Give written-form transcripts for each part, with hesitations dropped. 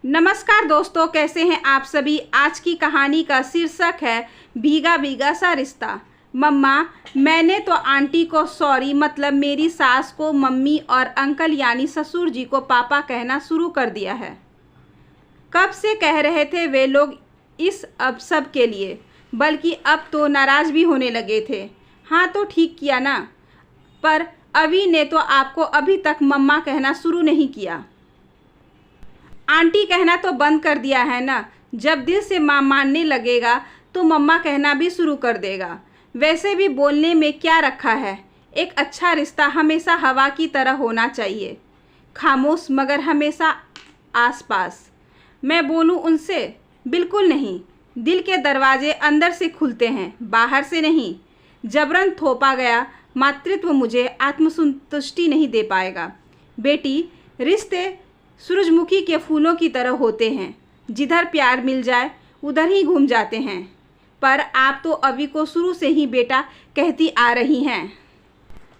नमस्कार दोस्तों, कैसे हैं आप सभी। आज की कहानी का शीर्षक है भीगा भीगा सा रिश्ता। मम्मा, मैंने तो आंटी को सॉरी मतलब मेरी सास को मम्मी और अंकल यानी ससुर जी को पापा कहना शुरू कर दिया है। कब से कह रहे थे वे लोग इस अब सब के लिए, बल्कि अब तो नाराज़ भी होने लगे थे। हाँ तो ठीक किया ना, पर अभी ने तो आपको अभी तक मम्मा कहना शुरू नहीं किया। आंटी कहना तो बंद कर दिया है ना। जब दिल से माँ मानने लगेगा तो मम्मा कहना भी शुरू कर देगा। वैसे भी बोलने में क्या रखा है। एक अच्छा रिश्ता हमेशा हवा की तरह होना चाहिए, खामोश मगर हमेशा आसपास। मैं बोलूँ उनसे? बिल्कुल नहीं। दिल के दरवाजे अंदर से खुलते हैं, बाहर से नहीं। जबरन थोपा गया मातृत्व मुझे आत्मसंतुष्टि नहीं दे पाएगा। बेटी, रिश्ते सूरजमुखी के फूलों की तरह होते हैं, जिधर प्यार मिल जाए उधर ही घूम जाते हैं। पर आप तो अभी को शुरू से ही बेटा कहती आ रही हैं।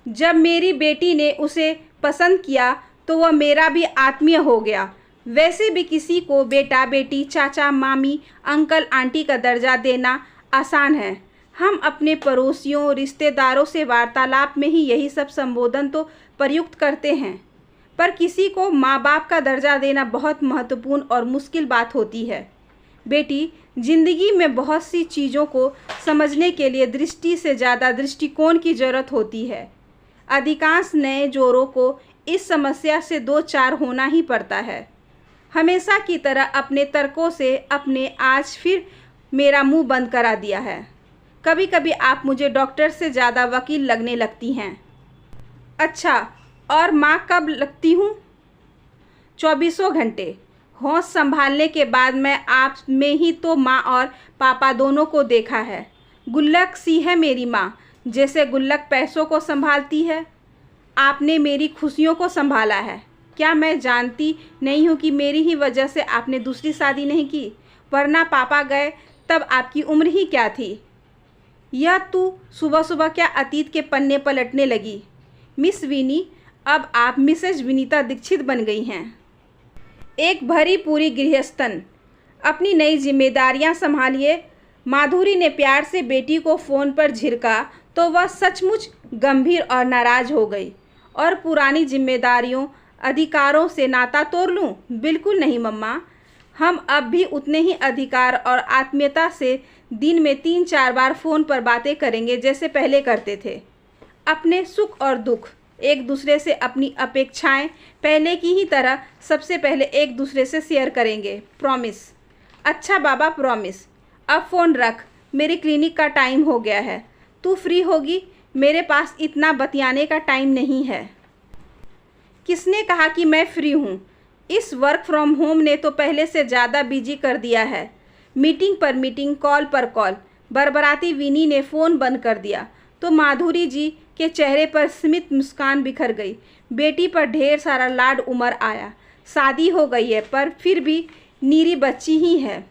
जब मेरी बेटी ने उसे पसंद किया तो वह मेरा भी आत्मीय हो गया। वैसे भी किसी को बेटा बेटी चाचा मामी अंकल आंटी का दर्जा देना आसान है। हम अपने पड़ोसियों रिश्तेदारों से वार्तालाप में ही यही सब संबोधन तो प्रयुक्त करते हैं, पर किसी को माँ बाप का दर्जा देना बहुत महत्वपूर्ण और मुश्किल बात होती है। बेटी, जिंदगी में बहुत सी चीज़ों को समझने के लिए दृष्टि से ज़्यादा दृष्टिकोण की ज़रूरत होती है। अधिकांश नए जोड़ों को इस समस्या से दो चार होना ही पड़ता है। हमेशा की तरह अपने तर्कों से अपने आज फिर मेरा मुंह बंद करा दिया है। कभी कभी आप मुझे डॉक्टर से ज़्यादा वकील लगने लगती हैं। अच्छा, और माँ कब लगती हूँ? 24 घंटे। होश संभालने के बाद मैं आप में ही तो माँ और पापा दोनों को देखा है। गुल्लक सी है मेरी माँ, जैसे गुल्लक पैसों को संभालती है। आपने मेरी खुशियों को संभाला है। क्या मैं जानती नहीं हूँ कि मेरी ही वजह से आपने दूसरी शादी नहीं की? वरना पापा गए तब आपकी उम्र ही क्या थी? यह तू सुबह सुबह क्या अतीत के पन्ने पलटने लगी? मिस विनी, अब आप मिसेज विनीता दीक्षित बन गई हैं। एक भरी पूरी गृहस्थन। अपनी नई जिम्मेदारियां संभालिए। माधुरी ने प्यार से बेटी को फ़ोन पर झिड़का तो वह सचमुच गंभीर और नाराज़ हो गई। और पुरानी जिम्मेदारियों अधिकारों से नाता तोड़ लूं? बिल्कुल नहीं मम्मा। हम अब भी उतने ही अधिकार और आत्मीयता से दिन में 3-4 बार फ़ोन पर बातें करेंगे जैसे पहले करते थे। अपने सुख और दुख एक दूसरे से, अपनी अपेक्षाएं पहले की ही तरह सबसे पहले एक दूसरे से शेयर करेंगे। प्रॉमिस? अच्छा बाबा, प्रॉमिस। अब फ़ोन रख, मेरे क्लिनिक का टाइम हो गया है। तू फ्री होगी? मेरे पास इतना बतियाने का टाइम नहीं है। किसने कहा कि मैं फ्री हूँ? इस वर्क फ्रॉम होम ने तो पहले से ज़्यादा बिजी कर दिया है। मीटिंग पर मीटिंग, कॉल पर कॉल। बरबराती विनी ने फ़ोन बंद कर दिया तो माधुरी जी के चेहरे पर स्मित मुस्कान बिखर गई। बेटी पर ढेर सारा लाड उमर आया। शादी हो गई है पर फिर भी नीरी बच्ची ही है।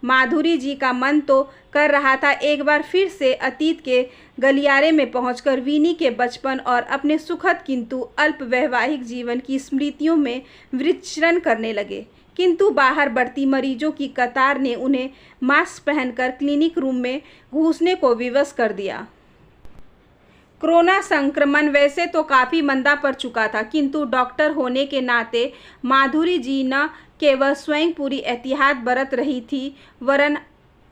माधुरी जी का मन तो कर रहा था एक बार फिर से अतीत के गलियारे में पहुंचकर विनी के बचपन और अपने सुखद किंतु अल्प वैवाहिक जीवन की स्मृतियों में विचरण करने लगे, किंतु बाहर बढ़ती मरीजों की कतार ने उन्हें मास्क पहनकर क्लिनिक रूम में घुसने को विवश कर दिया। कोरोना संक्रमण वैसे तो काफ़ी मंदा पड़ चुका था, किंतु डॉक्टर होने के नाते माधुरी जी न केवल स्वयं पूरी एहतियात बरत रही थी, वरन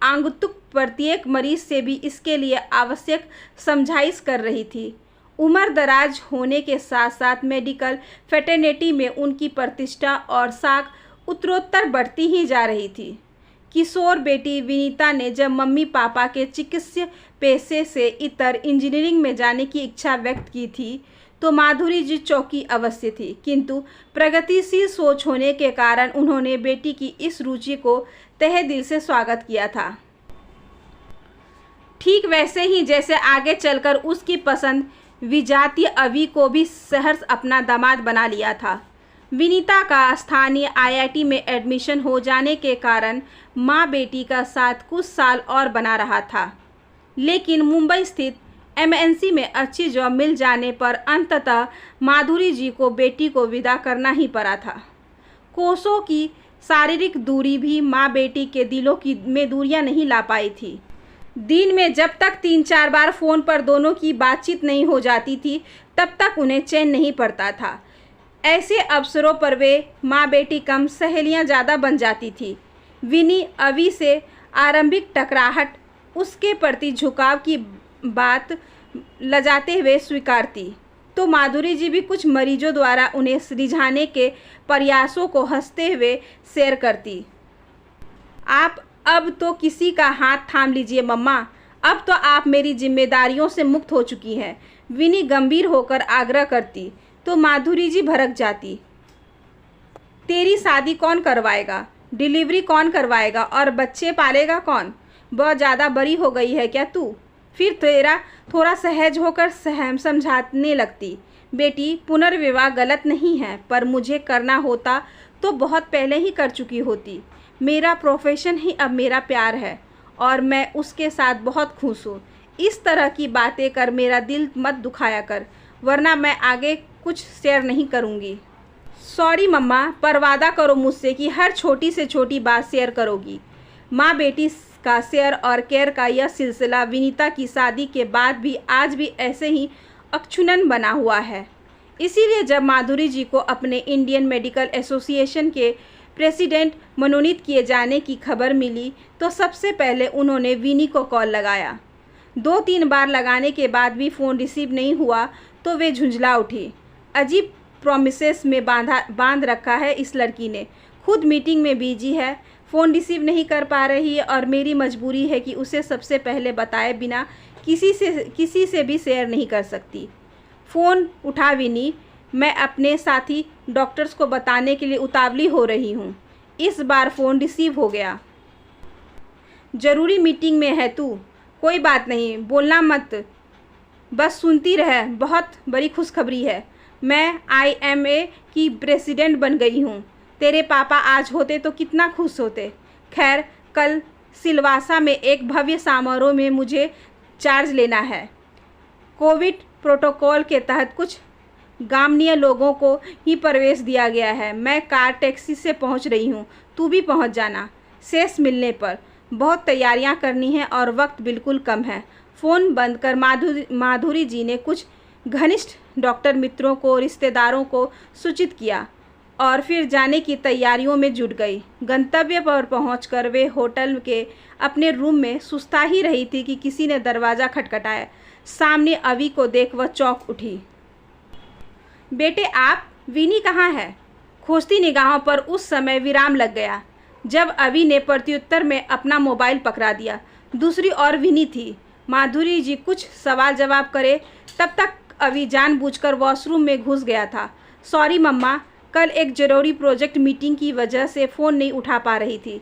आगंतुक प्रत्येक मरीज से भी इसके लिए आवश्यक समझाइश कर रही थी। उम्र दराज होने के साथ साथ मेडिकल फ्रेटर्निटी में उनकी प्रतिष्ठा और साख उत्तरोत्तर बढ़ती ही जा रही थी। किशोर बेटी विनीता ने जब मम्मी पापा के चिकित्सीय पेशे से इतर इंजीनियरिंग में जाने की इच्छा व्यक्त की थी तो माधुरी जी चौकी अवश्य थी, किंतु प्रगतिशील सोच होने के कारण उन्होंने बेटी की इस रुचि को तहे दिल से स्वागत किया था। ठीक वैसे ही जैसे आगे चलकर उसकी पसंद विजातीय अवि को भी सहर्ष अपना दामाद बना लिया था। विनीता का स्थानीय आईआईटी में एडमिशन हो जाने के कारण माँ बेटी का साथ कुछ साल और बना रहा था, लेकिन मुंबई स्थित एमएनसी में अच्छी जॉब मिल जाने पर अंततः माधुरी जी को बेटी को विदा करना ही पड़ा था। कोसों की शारीरिक दूरी भी माँ बेटी के दिलों की में दूरियां नहीं ला पाई थी। दिन में जब तक 3-4 बार फ़ोन पर दोनों की बातचीत नहीं हो जाती थी, तब तक उन्हें चैन नहीं पड़ता था। ऐसे अवसरों पर वे माँ बेटी कम, सहेलियाँ ज़्यादा बन जाती थी। विनी अवी से आरंभिक टकराहट, उसके प्रति झुकाव की बात लजाते हुए स्वीकारती, तो माधुरी जी भी कुछ मरीजों द्वारा उन्हें रिझाने के प्रयासों को हंसते हुए शेयर करती। आप अब तो किसी का हाथ थाम लीजिए मम्मा, अब तो आप मेरी जिम्मेदारियों से मुक्त हो चुकी हैं, विनी गंभीर होकर आग्रह करती, तो माधुरी जी भड़क जाती। तेरी शादी कौन करवाएगा, डिलीवरी कौन करवाएगा और बच्चे पालेगा कौन? बहुत ज़्यादा बड़ी हो गई है क्या तू? फिर तेरा थोड़ा सहज होकर समझाने लगती, बेटी पुनर्विवाह गलत नहीं है, पर मुझे करना होता तो बहुत पहले ही कर चुकी होती। मेरा प्रोफेशन ही अब मेरा प्यार है और मैं उसके साथ बहुत खुश हूँ। इस तरह की बातें कर मेरा दिल मत दुखाया कर, वरना मैं आगे कुछ शेयर नहीं करूँगी। सॉरी मम्मा, पर वादा करो मुझसे कि हर छोटी से छोटी बात शेयर करोगी। माँ बेटी का शेयर और केयर का यह सिलसिला विनीता की शादी के बाद भी आज भी ऐसे ही अक्षुण्ण बना हुआ है। इसीलिए जब माधुरी जी को अपने इंडियन मेडिकल एसोसिएशन के प्रेसिडेंट मनोनीत किए जाने की खबर मिली, तो सबसे पहले उन्होंने विनी को कॉल लगाया। 2-3 बार लगाने के बाद भी फ़ोन रिसीव नहीं हुआ तो वे झुंझला उठी। अजीब प्रॉमिसेस में बांध रखा है इस लड़की ने, खुद मीटिंग में बिजी है, फ़ोन रिसीव नहीं कर पा रही है और मेरी मजबूरी है कि उसे सबसे पहले बताए बिना किसी से भी शेयर नहीं कर सकती। फ़ोन उठा विनी, मैं अपने साथी डॉक्टर्स को बताने के लिए उतावली हो रही हूँ। इस बार फ़ोन रिसीव हो गया। ज़रूरी मीटिंग में है तू? कोई बात नहीं, बोलना मत, बस सुनती रह। बहुत बड़ी खुशखबरी है, मैं IMA की प्रेसिडेंट बन गई हूँ। तेरे पापा आज होते तो कितना खुश होते। खैर, कल सिलवासा में एक भव्य समारोह में मुझे चार्ज लेना है। कोविड प्रोटोकॉल के तहत कुछ गामनीय लोगों को ही प्रवेश दिया गया है। मैं कार टैक्सी से पहुंच रही हूं, तू भी पहुंच जाना। शेष मिलने पर बहुत तैयारियां करनी है और वक्त बिल्कुल कम है। फ़ोन बंद कर माधुरी जी ने कुछ घनिष्ठ डॉक्टर मित्रों को, रिश्तेदारों को सूचित किया और फिर जाने की तैयारियों में जुट गई। गंतव्य पर पहुंचकर वे होटल के अपने रूम में सुस्ता ही रही थी कि किसी ने दरवाज़ा खटखटाया। सामने अवी को देख वह चौंक उठी। बेटे आप, विनी कहाँ है? खोजती निगाहों पर उस समय विराम लग गया जब अवी ने प्रत्युत्तर में अपना मोबाइल पकड़ा दिया। दूसरी ओर विनी थी। माधुरी जी कुछ सवाल जवाब करे तब तक अवी जानबूझकर वॉशरूम में घुस गया था। सॉरी मम्मा, कल एक ज़रूरी प्रोजेक्ट मीटिंग की वजह से फ़ोन नहीं उठा पा रही थी।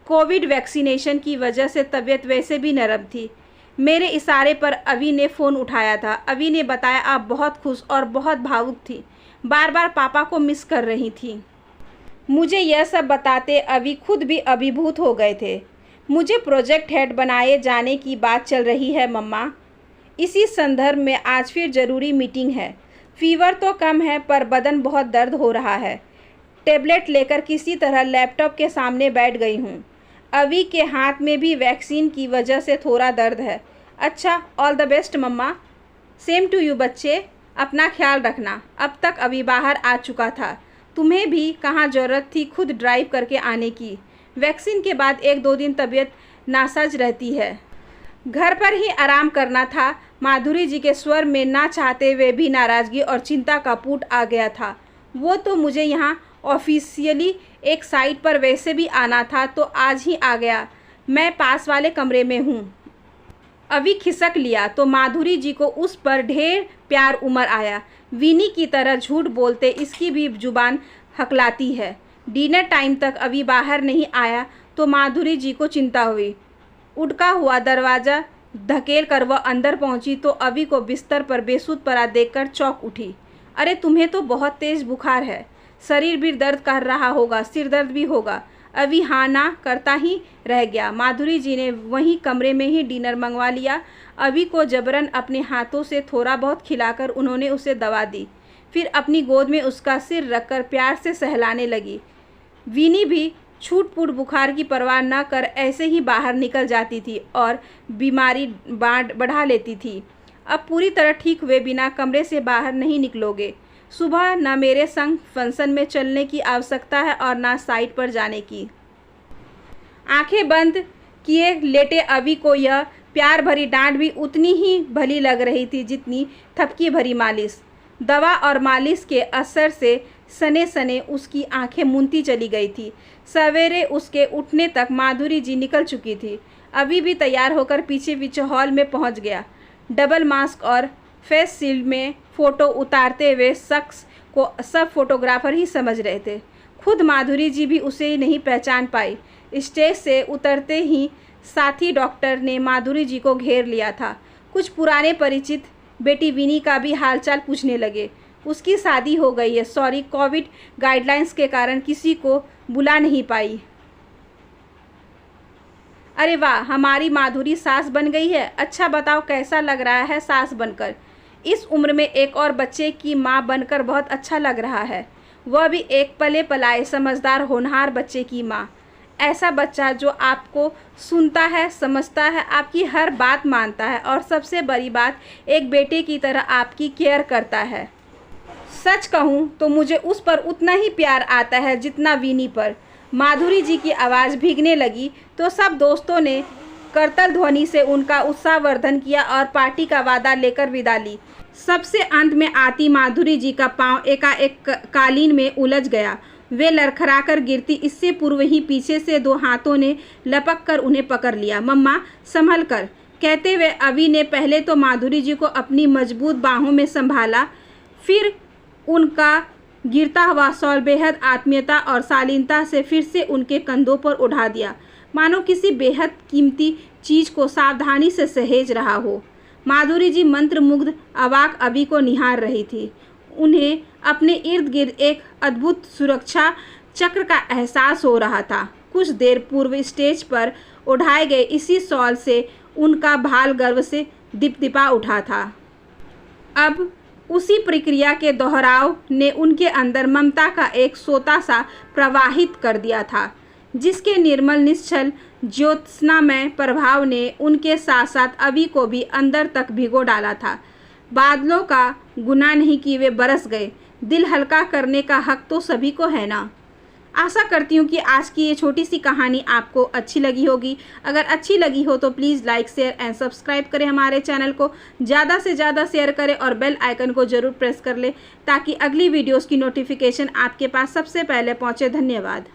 कोविड वैक्सीनेशन की वजह से तबीयत वैसे भी नरम थी। मेरे इशारे पर अवी ने फ़ोन उठाया था। अवी ने बताया आप बहुत खुश और बहुत भावुक थी, बार बार पापा को मिस कर रही थी। मुझे यह सब बताते अवी खुद भी अभिभूत हो गए थे। मुझे प्रोजेक्ट हेड बनाए जाने की बात चल रही है मम्मा। इसी संदर्भ में आज फिर ज़रूरी मीटिंग है। फीवर तो कम है पर बदन बहुत दर्द हो रहा है। टेबलेट लेकर किसी तरह लैपटॉप के सामने बैठ गई हूँ। अवी के हाथ में भी वैक्सीन की वजह से थोड़ा दर्द है। अच्छा, all the best mama. Same to you बच्चे, अपना ख्याल रखना। अब तक अभी बाहर आ चुका था, तुम्हें भी कहाँ ज़रूरत थी खुद ड्राइव करके आने की। वैक्सीन के बाद 1-2 दिन तबीयत नासाज रहती है, घर पर ही आराम करना था। माधुरी जी के स्वर में ना चाहते हुए भी नाराज़गी और चिंता का पुट आ गया था। वो तो मुझे यहाँ ऑफिशियली एक साइट पर वैसे भी आना था तो आज ही आ गया। मैं पास वाले कमरे में हूँ। अभी खिसक लिया तो माधुरी जी को उस पर ढेर प्यार उमड़ आया। विनी की तरह झूठ बोलते इसकी भी जुबान हकलाती है। डिनर टाइम तक अभी बाहर नहीं आया तो माधुरी जी को चिंता हुई। उड़का हुआ दरवाज़ा धकेल कर वह अंदर पहुंची तो अभी को बिस्तर पर बेसुध पड़ा देखकर चौंक उठी। अरे तुम्हें तो बहुत तेज़ बुखार है, शरीर भी दर्द कर रहा होगा, सिर दर्द भी होगा। अभी हाँ ना करता ही रह गया। माधुरी जी ने वहीं कमरे में ही डिनर मंगवा लिया। अभी को जबरन अपने हाथों से थोड़ा बहुत खिलाकर उन्होंने उसे दवा दी, फिर अपनी गोद में उसका सिर रखकर प्यार से सहलाने लगी। विनी भी छूट-फूट बुखार की परवाह न कर ऐसे ही बाहर निकल जाती थी और बीमारी बढ़ा लेती थी। अब पूरी तरह ठीक हुए बिना कमरे से बाहर नहीं निकलोगे। सुबह न मेरे संग फंक्शन में चलने की आवश्यकता है और न साइट पर जाने की। आंखें बंद किए लेटे अभी को यह प्यार भरी डांट भी उतनी ही भली लग रही थी जितनी थपकी भरी मालिश। दवा और मालिश के असर से सने सने उसकी आंखें मूंदती चली गई थी। सवेरे उसके उठने तक माधुरी जी निकल चुकी थी। अभी भी तैयार होकर पीछे पीछे हॉल में पहुंच गया। डबल मास्क और फेस शील्ड में फ़ोटो उतारते हुए शख्स को सब फोटोग्राफर ही समझ रहे थे। खुद माधुरी जी भी उसे नहीं पहचान पाई। स्टेज से उतरते ही साथी डॉक्टर ने माधुरी जी को घेर लिया था। कुछ पुराने परिचित बेटी विनी का भी हालचाल पूछने लगे। उसकी शादी हो गई है, सॉरी कोविड गाइडलाइंस के कारण किसी को बुला नहीं पाई। अरे वाह, हमारी माधुरी सास बन गई है। अच्छा बताओ कैसा लग रहा है सास बनकर? इस उम्र में एक और बच्चे की माँ बनकर बहुत अच्छा लग रहा है, वह भी एक पले पलाए समझदार होनहार बच्चे की माँ। ऐसा बच्चा जो आपको सुनता है, समझता है, आपकी हर बात मानता है और सबसे बड़ी बात एक बेटे की तरह आपकी केयर करता है। सच कहूँ तो मुझे उस पर उतना ही प्यार आता है जितना विनी पर। माधुरी जी की आवाज़ भीगने लगी तो सब दोस्तों ने करतल ध्वनि से उनका उत्साहवर्धन किया और पार्टी का वादा लेकर विदा ली। सबसे अंत में आती माधुरी जी का पांव एकाएक कालीन में उलझ गया। वे लड़खड़ाकर गिरती, इससे पूर्व ही पीछे से दो हाथों ने लपक कर उन्हें पकड़ लिया। मम्मा संभल कर, कहते हुए अभी ने पहले तो माधुरी जी को अपनी मजबूत बाहों में संभाला, फिर उनका गिरता हुआ शॉल बेहद आत्मीयता और शालीनता से फिर से उनके कंधों पर उठा दिया, मानो किसी बेहद कीमती चीज़ को सावधानी से सहेज रहा हो। माधुरी जी मंत्रमुग्ध अवाक अभी को निहार रही थी। उन्हें अपने इर्द गिर्द एक अद्भुत सुरक्षा चक्र का एहसास हो रहा था। कुछ देर पूर्व स्टेज पर उठाए गए इसी शॉल से उनका भाल गर्व से दिपदिपा उठा था। अब उसी प्रक्रिया के दोहराव ने उनके अंदर ममता का एक सोता सा प्रवाहित कर दिया था, जिसके निर्मल निश्चल ज्योत्सनामय प्रभाव ने उनके साथ साथ अभी को भी अंदर तक भिगो डाला था। बादलों का गुनाह नहीं कि वे बरस गए, दिल हल्का करने का हक तो सभी को है ना। आशा करती हूँ कि आज की ये छोटी सी कहानी आपको अच्छी लगी होगी। अगर अच्छी लगी हो तो please like, share and subscribe करें हमारे चैनल को, ज़्यादा से ज़्यादा शेयर करें और बेल आइकन को ज़रूर प्रेस कर लें ताकि अगली वीडियोज़ की नोटिफिकेशन आपके पास सबसे पहले पहुँचे। धन्यवाद।